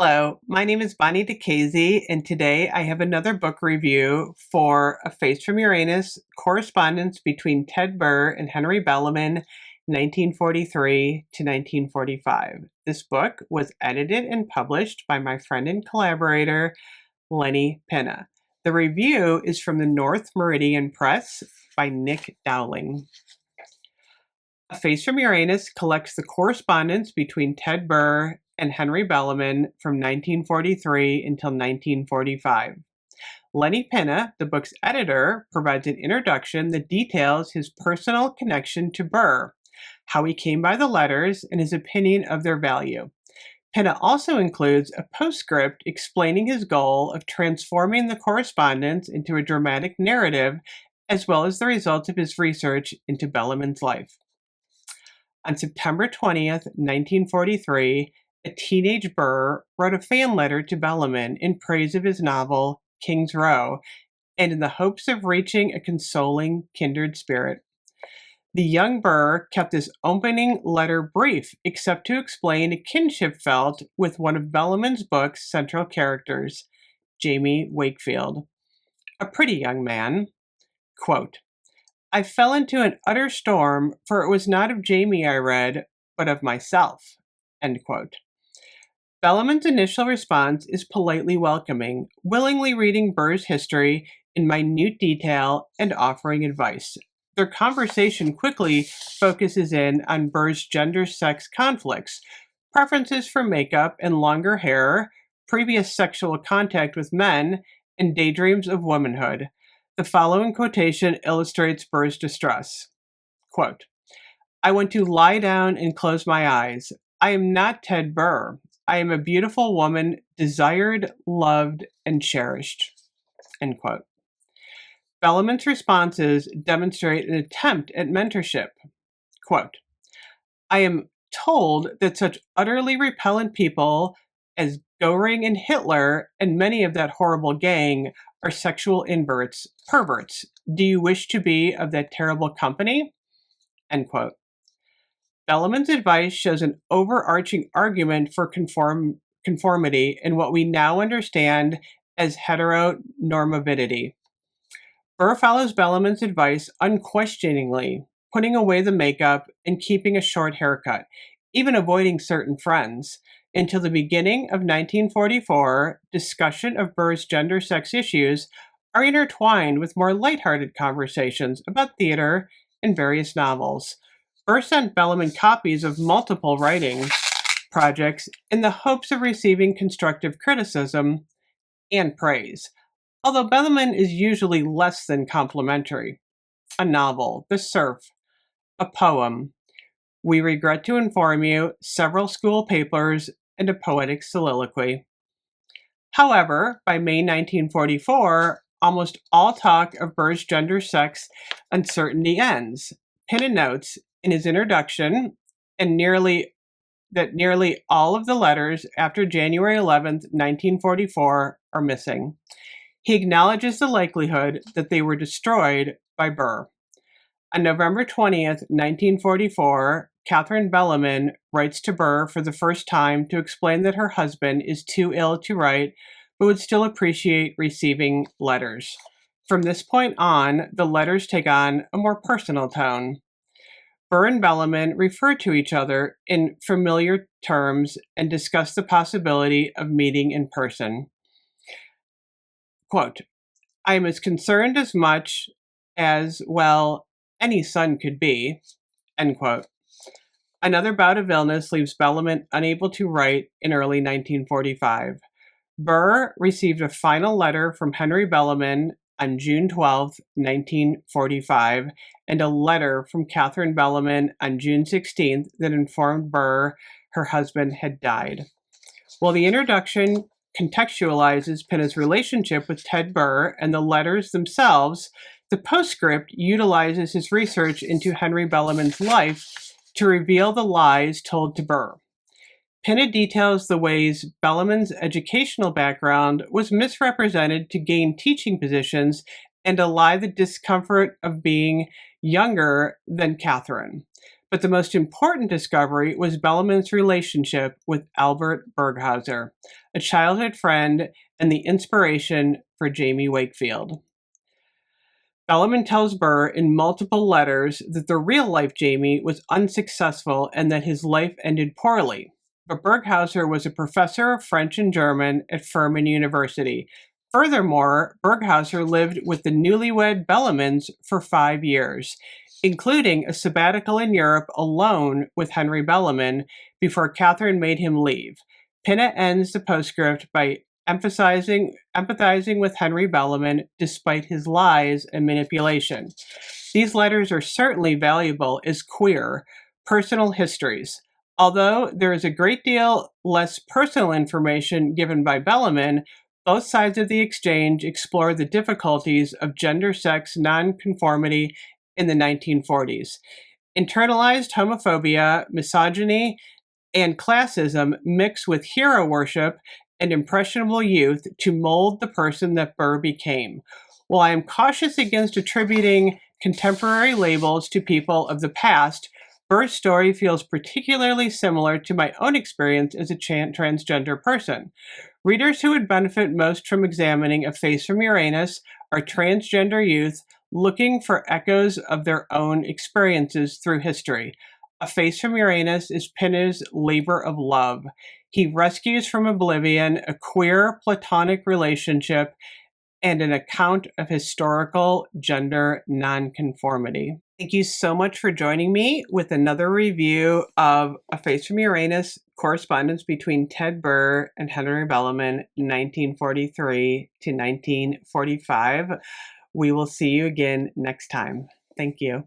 Hello, my name is Bonnie DeCasey, and today I have another book review for A Face from Uranus, Correspondence Between Ted Burr and Henry Bellarmine, 1943 to 1945. This book was edited and published by my friend and collaborator, Lenny Pinna. The review is from the North Meridian Press by Nick Dowling. A Face from Uranus collects the correspondence between Ted Burr and Henry Bellarmine from 1943 until 1945. Lenny Pinna, the book's editor, provides an introduction that details his personal connection to Burr, how he came by the letters, and his opinion of their value. Pinna also includes a postscript explaining his goal of transforming the correspondence into a dramatic narrative, as well as the results of his research into Bellarmine's life. On September 20th, 1943, a teenage Burr wrote a fan letter to Bellarmine in praise of his novel, King's Row, and in the hopes of reaching a consoling kindred spirit. The young Burr kept his opening letter brief, except to explain a kinship felt with one of Bellarmine's book's central characters, Jamie Wakefield, a pretty young man. Quote, I fell into an utter storm, for it was not of Jamie I read, but of myself. End quote. Bellarmine's initial response is politely welcoming, willingly reading Burr's history in minute detail and offering advice. Their conversation quickly focuses in on Burr's gender-sex conflicts, preferences for makeup and longer hair, previous sexual contact with men, and daydreams of womanhood. The following quotation illustrates Burr's distress. Quote, I want to lie down and close my eyes. I am not Ted Burr. I am a beautiful woman, desired, loved, and cherished. End quote. Bellarmine's responses demonstrate an attempt at mentorship. Quote, I am told that such utterly repellent people as Goering and Hitler and many of that horrible gang are sexual perverts. Do you wish to be of that terrible company? End quote. Bellarmine's advice shows an overarching argument for conformity in what we now understand as heteronormativity. Burr follows Bellarmine's advice unquestioningly, putting away the makeup and keeping a short haircut, even avoiding certain friends. Until the beginning of 1944, discussion of Burr's gender-sex issues are intertwined with more lighthearted conversations about theater and various novels. Burr sent Bellarmine copies of multiple writing projects in the hopes of receiving constructive criticism and praise, although Bellarmine is usually less than complimentary. A novel, The Surf, a poem, We regret to inform you, several school papers, and a poetic soliloquy. However, by May 1944, almost all talk of Burr's gender-sex uncertainty ends. Pinna notes in his introduction and nearly all of the letters after January 11th, 1944 are missing. He acknowledges the likelihood that they were destroyed by Burr. On November 20th, 1944, Catherine Bellarmine writes to Burr for the first time to explain that her husband is too ill to write, but would still appreciate receiving letters. From this point on, the letters take on a more personal tone. Burr and Bellarmine refer to each other in familiar terms and discuss the possibility of meeting in person. Quote, I am as concerned as much as, well, any son could be, end quote. Another bout of illness leaves Bellarmine unable to write in early 1945. Burr received a final letter from Henry Bellarmine on June 12, 1945, and a letter from Catherine Bellarmine on June 16th that informed Burr her husband had died. While the introduction contextualizes Pinna's relationship with Ted Burr and the letters themselves, the postscript utilizes his research into Henry Bellarmine's life to reveal the lies told to Burr. Pinna details the ways Bellarmine's educational background was misrepresented to gain teaching positions and allay the discomfort of being younger than Catherine. But the most important discovery was Bellarmine's relationship with Albert Berghauser, a childhood friend and the inspiration for Jamie Wakefield. Bellarmine tells Burr in multiple letters that the real-life Jamie was unsuccessful and that his life ended poorly. But Berghauser was a professor of French and German at Furman University. Furthermore, Berghauser lived with the newlywed Bellarmines for 5 years, including a sabbatical in Europe alone with Henry Bellarmine before Catherine made him leave. Pinna ends the postscript by empathizing with Henry Bellarmine despite his lies and manipulation. These letters are certainly valuable as queer, personal histories. Although there is a great deal less personal information given by Bellarmine, both sides of the exchange explore the difficulties of gender-sex nonconformity in the 1940s. Internalized homophobia, misogyny, and classism mix with hero worship and impressionable youth to mold the person that Burr became. While I am cautious against attributing contemporary labels to people of the past, Burr's story feels particularly similar to my own experience as a transgender person. Readers who would benefit most from examining A Face from Uranus are transgender youth looking for echoes of their own experiences through history. A Face from Uranus is Pinna's labor of love. He rescues from oblivion a queer platonic relationship and an account of historical gender nonconformity. Thank you so much for joining me with another review of A Face from Uranus, correspondence between Ted Burr and Henry Bellarmine, 1943 to 1945. We will see you again next time. Thank you.